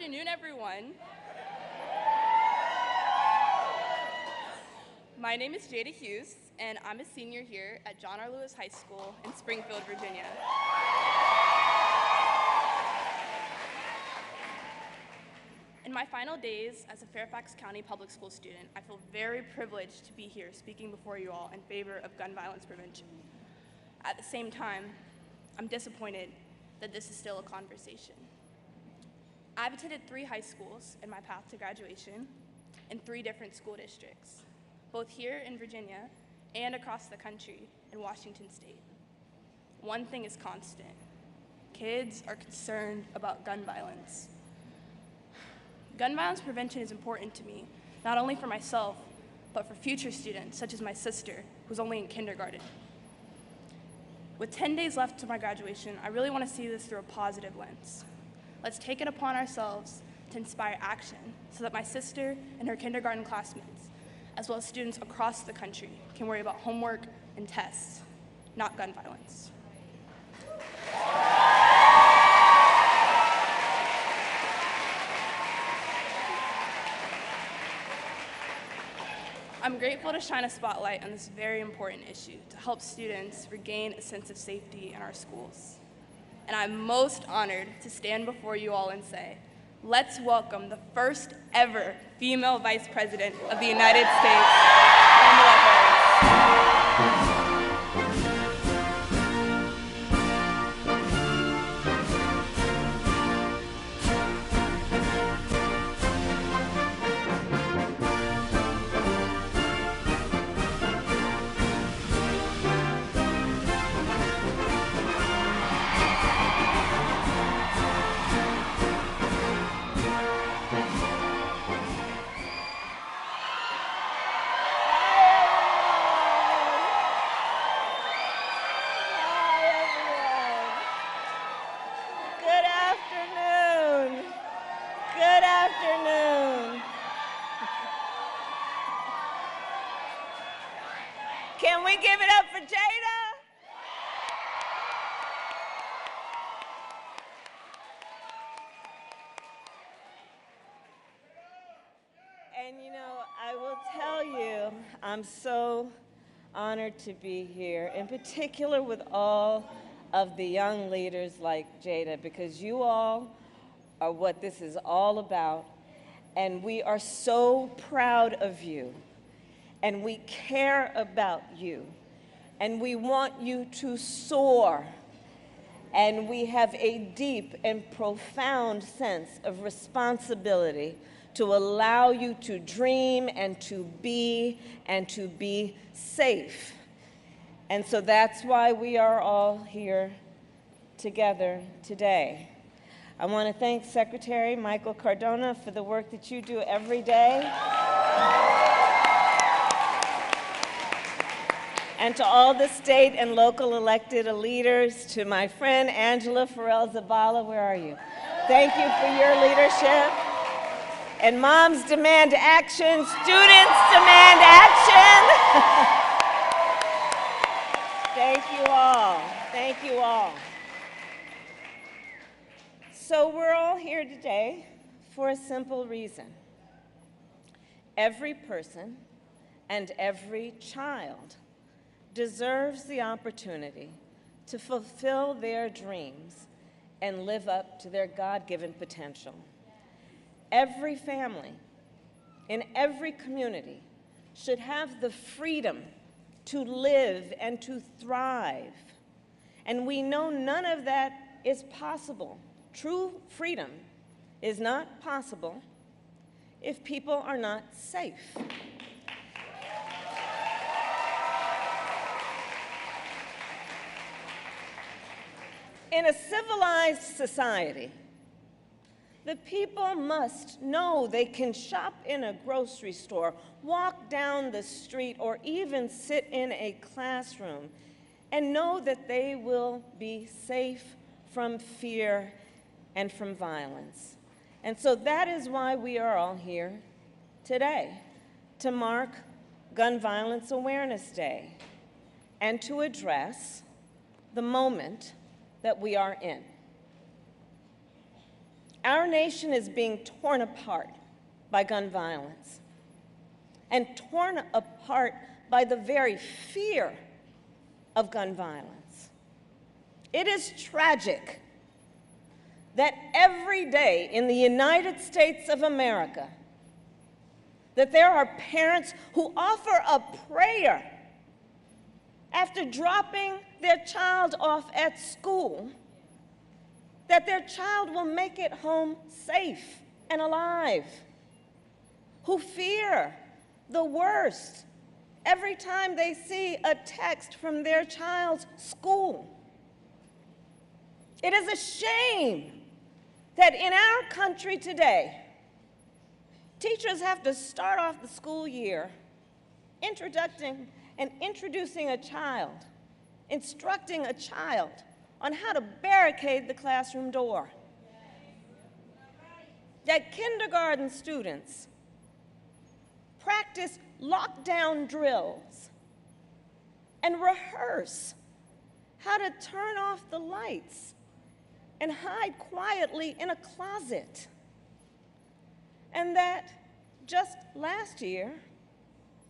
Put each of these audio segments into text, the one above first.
afternoon, everyone. My name is Jada Hughes, and I'm a senior here at John R. Lewis High School in Springfield, Virginia. In my final days as a Fairfax County public school student, I feel very privileged to be here speaking before you all in favor of gun violence prevention. At the same time, I'm disappointed that this is still a conversation. I've attended 3 high schools in my path to graduation in 3 different school districts, both here in Virginia and across the country in Washington State. One thing is constant. Kids are concerned about gun violence. Gun violence prevention is important to me, not only for myself, but for future students, such as my sister, who's only in kindergarten. With 10 days left to my graduation, I really want to see this through a positive lens. Let's take it upon ourselves to inspire action so that my sister and her kindergarten classmates, as well as students across the country, can worry about homework and tests, not gun violence. I'm grateful to shine a spotlight on this very important issue to help students regain a sense of safety in our schools. And I'm most honored to stand before you all and say, let's welcome the first ever female Vice President of the United States, Kamala Harris. Can we give it up for Jada? And you know, I will tell you, I'm so honored to be here, in particular with all of the young leaders like Jada, because you all are what this is all about, and we are so proud of you. And we care about you, and we want you to soar, and we have a deep and profound sense of responsibility to allow you to dream and to be safe. And so that's why we are all here together today. I want to thank Secretary Michael Cardona for the work that you do every day. And to all the state and local elected leaders, to my friend Angela Farrell-Zabala, where are you? Thank you for your leadership. And moms demand action, students demand action. Thank you all, thank you all. So we're all here today for a simple reason. Every person and every child deserves the opportunity to fulfill their dreams and live up to their God-given potential. Every family in every community should have the freedom to live and to thrive. And we know none of that is possible. True freedom is not possible if people are not safe. In a civilized society, the people must know they can shop in a grocery store, walk down the street, or even sit in a classroom and know that they will be safe from fear and from violence. And so that is why we are all here today, to mark Gun Violence Awareness Day and to address the moment that we are in. Our nation is being torn apart by gun violence and torn apart by the very fear of gun violence. It is tragic that every day in the United States of America, that there are parents who offer a prayer after dropping their child off at school that their child will make it home safe and alive, who fear the worst every time they see a text from their child's school. It is a shame that in our country today, teachers have to start off the school year introducing a child, instructing a child on how to barricade the classroom door. That kindergarten students practice lockdown drills and rehearse how to turn off the lights and hide quietly in a closet. And that just last year,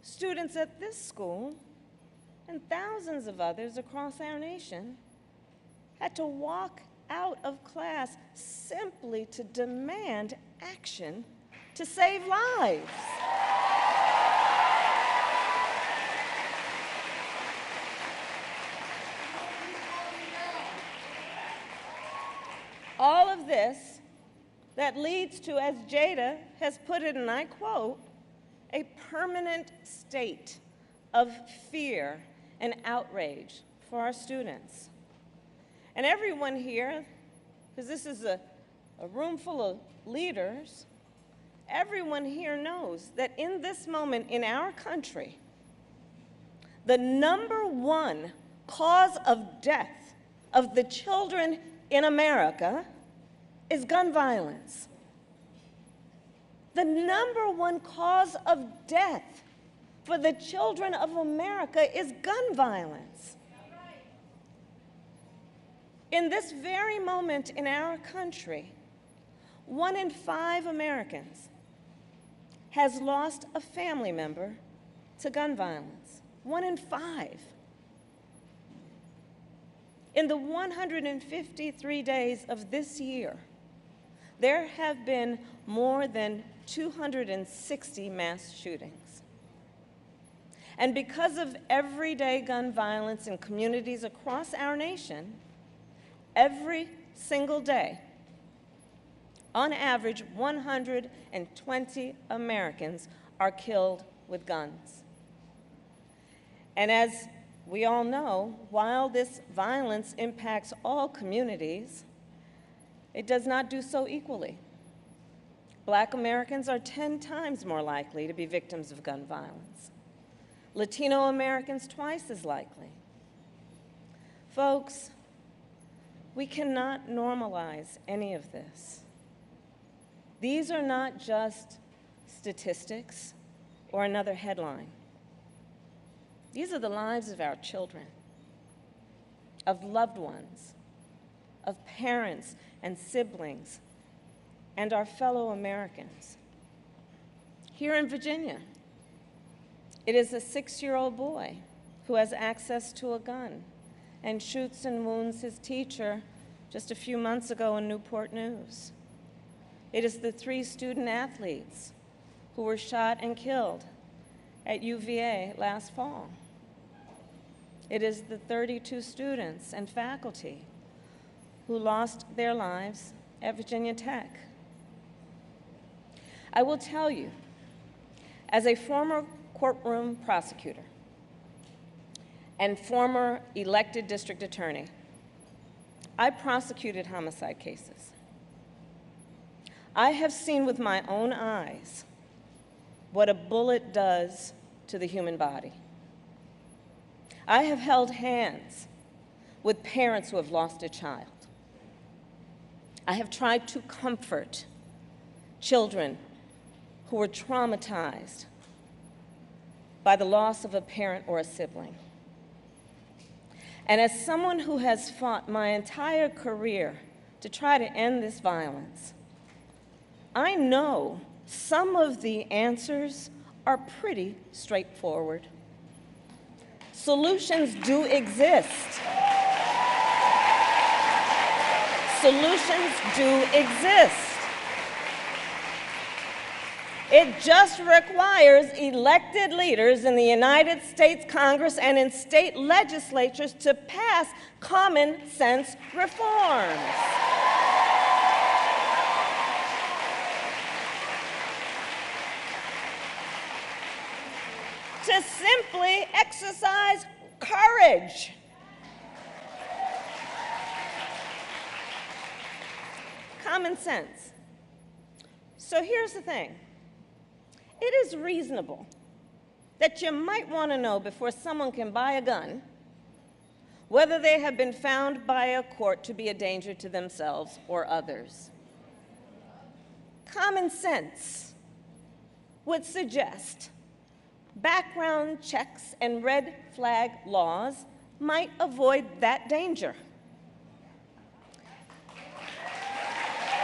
students at this school and thousands of others across our nation had to walk out of class simply to demand action to save lives. All of this that leads to, as Jada has put it, and I quote, a permanent state of fear and outrage for our students. And everyone here, because this is a room full of leaders, everyone here knows that in this moment in our country, the #1 cause of death of the children in America is gun violence. The #1 cause of death for the children of America is gun violence. In this very moment in our country, 1 in 5 Americans has lost a family member to gun violence. 1 in 5. In the 153 days of this year, there have been more than 260 mass shootings. And because of everyday gun violence in communities across our nation, every single day, on average, 120 Americans are killed with guns. And as we all know, while this violence impacts all communities, it does not do so equally. Black Americans are 10 times more likely to be victims of gun violence. Latino Americans twice as likely. Folks, we cannot normalize any of this. These are not just statistics or another headline. These are the lives of our children, of loved ones, of parents and siblings, and our fellow Americans. Here in Virginia, it is a 6-year-old boy who has access to a gun and shoots and wounds his teacher just a few months ago in Newport News. It is the 3 student athletes who were shot and killed at UVA last fall. It is the 32 students and faculty who lost their lives at Virginia Tech. I will tell you, as a former courtroom prosecutor and former elected district attorney, I prosecuted homicide cases. I have seen with my own eyes what a bullet does to the human body. I have held hands with parents who have lost a child. I have tried to comfort children who were traumatized by the loss of a parent or a sibling. And as someone who has fought my entire career to try to end this violence, I know some of the answers are pretty straightforward. Solutions do exist. Solutions do exist. It just requires elected leaders in the United States Congress and in state legislatures to pass common sense reforms. To simply exercise courage. Common sense. So here's the thing. It is reasonable that you might want to know before someone can buy a gun whether they have been found by a court to be a danger to themselves or others. Common sense would suggest background checks and red flag laws might avoid that danger.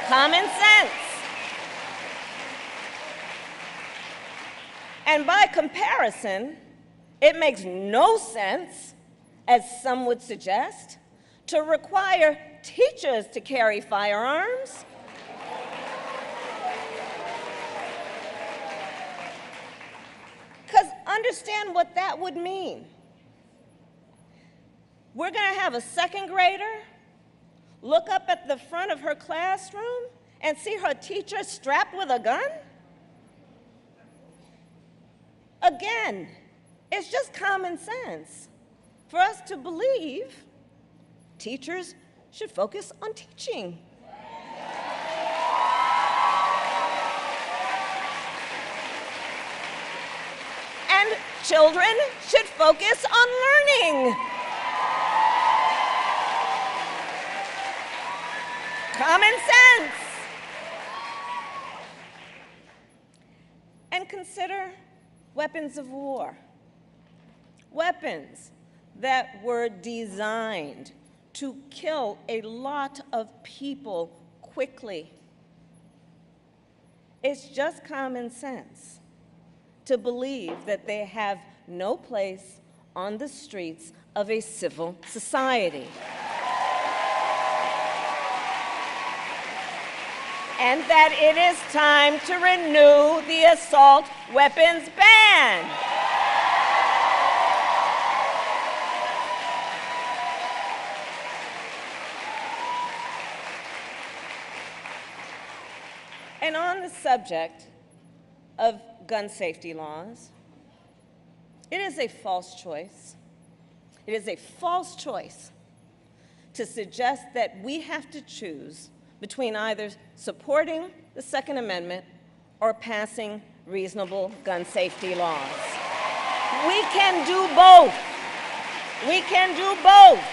Common sense. And by comparison, it makes no sense, as some would suggest, to require teachers to carry firearms. Because understand what that would mean. We're going to have a second grader look up at the front of her classroom and see her teacher strapped with a gun? Again, it's just common sense for us to believe teachers should focus on teaching. And children should focus on learning. Common sense. And consider weapons of war. Weapons that were designed to kill a lot of people quickly. It's just common sense to believe that they have no place on the streets of a civil society. And that it is time to renew the assault weapons ban. And on the subject of gun safety laws, it is a false choice. It is a false choice to suggest that we have to choose between either supporting the Second Amendment or passing reasonable gun safety laws. We can do both. We can do both.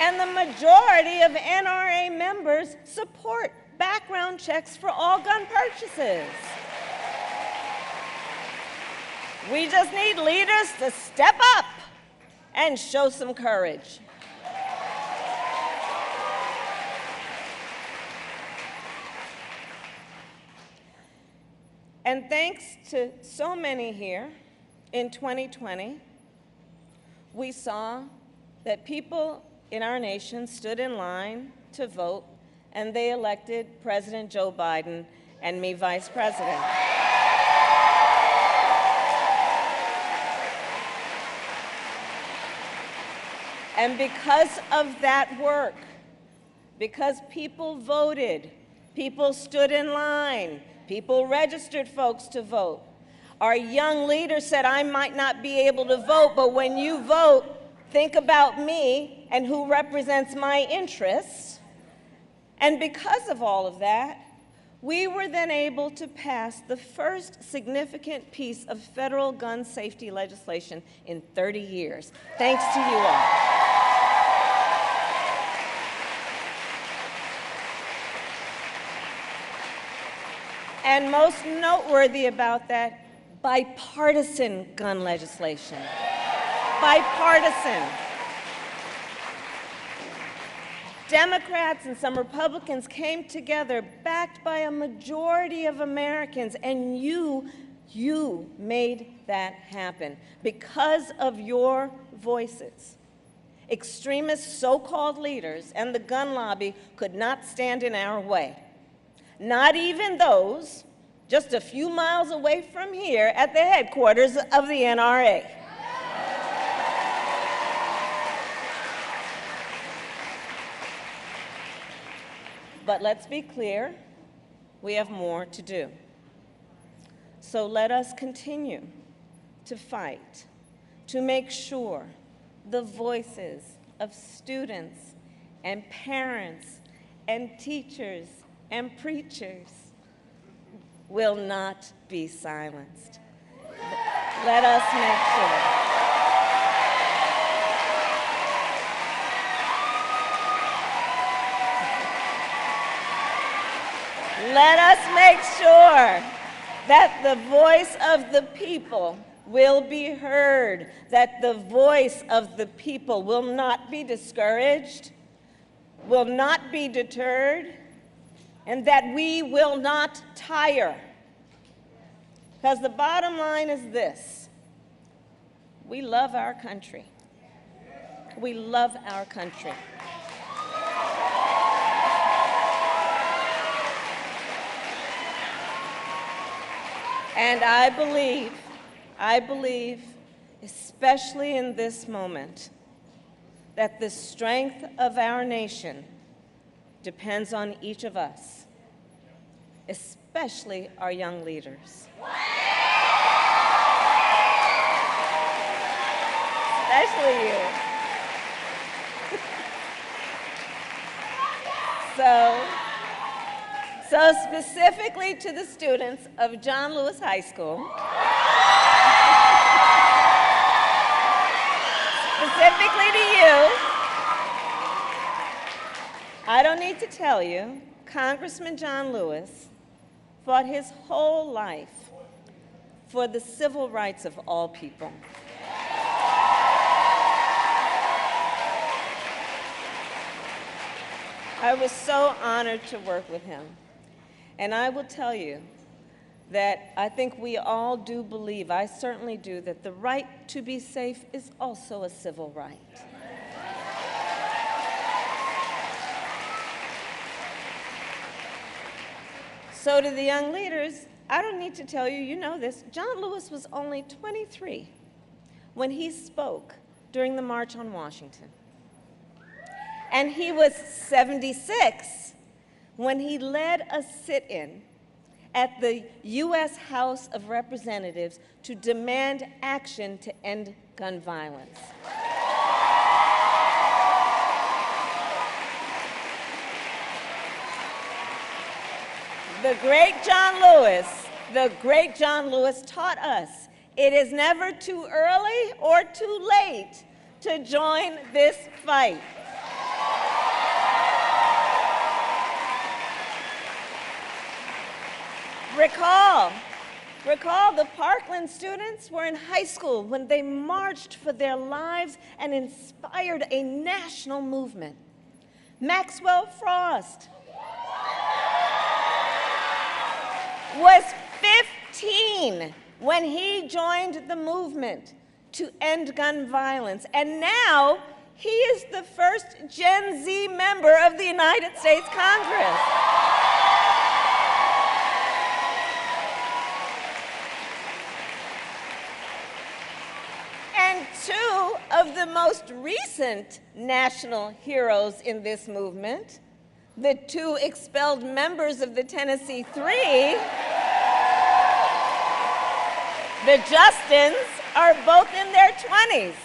And the majority of NRA members support background checks for all gun purchases. We just need leaders to step up and show some courage. And thanks to so many here, in 2020, we saw that people in our nation stood in line to vote, and they elected President Joe Biden and me Vice President. And because of that work, because people voted, people stood in line, people registered folks to vote. Our young leaders said, I might not be able to vote, but when you vote, think about me and who represents my interests. And because of all of that, we were then able to pass the first significant piece of federal gun safety legislation in 30 years, thanks to you all. And most noteworthy about that, bipartisan gun legislation. Bipartisan. Democrats and some Republicans came together, backed by a majority of Americans, and you made that happen because of your voices. Extremist so-called leaders and the gun lobby could not stand in our way. Not even those just a few miles away from here at the headquarters of the NRA. But let's be clear, we have more to do. So let us continue to fight to make sure the voices of students and parents and teachers and preachers will not be silenced. Let us make sure. Let us make sure that the voice of the people will be heard, that the voice of the people will not be discouraged, will not be deterred, and that we will not tire. Because the bottom line is this: we love our country. We love our country. And I believe, especially in this moment, that the strength of our nation depends on each of us, especially our young leaders. Especially you. So specifically to the students of John Lewis High School, specifically to you, I don't need to tell you, Congressman John Lewis fought his whole life for the civil rights of all people. I was so honored to work with him. And I will tell you that I think we all do believe, I certainly do, that the right to be safe is also a civil right. So to the young leaders, I don't need to tell you, you know this, John Lewis was only 23 when he spoke during the March on Washington. And he was 76 when he led a sit-in at the U.S. House of Representatives to demand action to end gun violence. The great John Lewis taught us it is never too early or too late to join this fight. Recall the Parkland students were in high school when they marched for their lives and inspired a national movement. Maxwell Frost was 15 when he joined the movement to end gun violence, and now he is the first Gen Z member of the United States Congress. And two of the most recent national heroes in this movement, the two expelled members of the Tennessee Three, the Justins, are both in their 20s.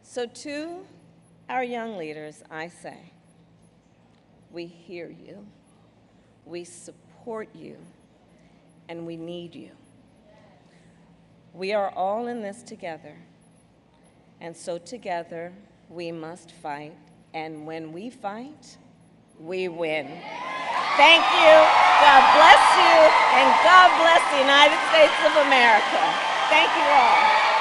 So to our young leaders, I say, we hear you, we support you, and we need you. We are all in this together, and so together we must fight, and when we fight, we win. Thank you, God bless you, and God bless the United States of America. Thank you all.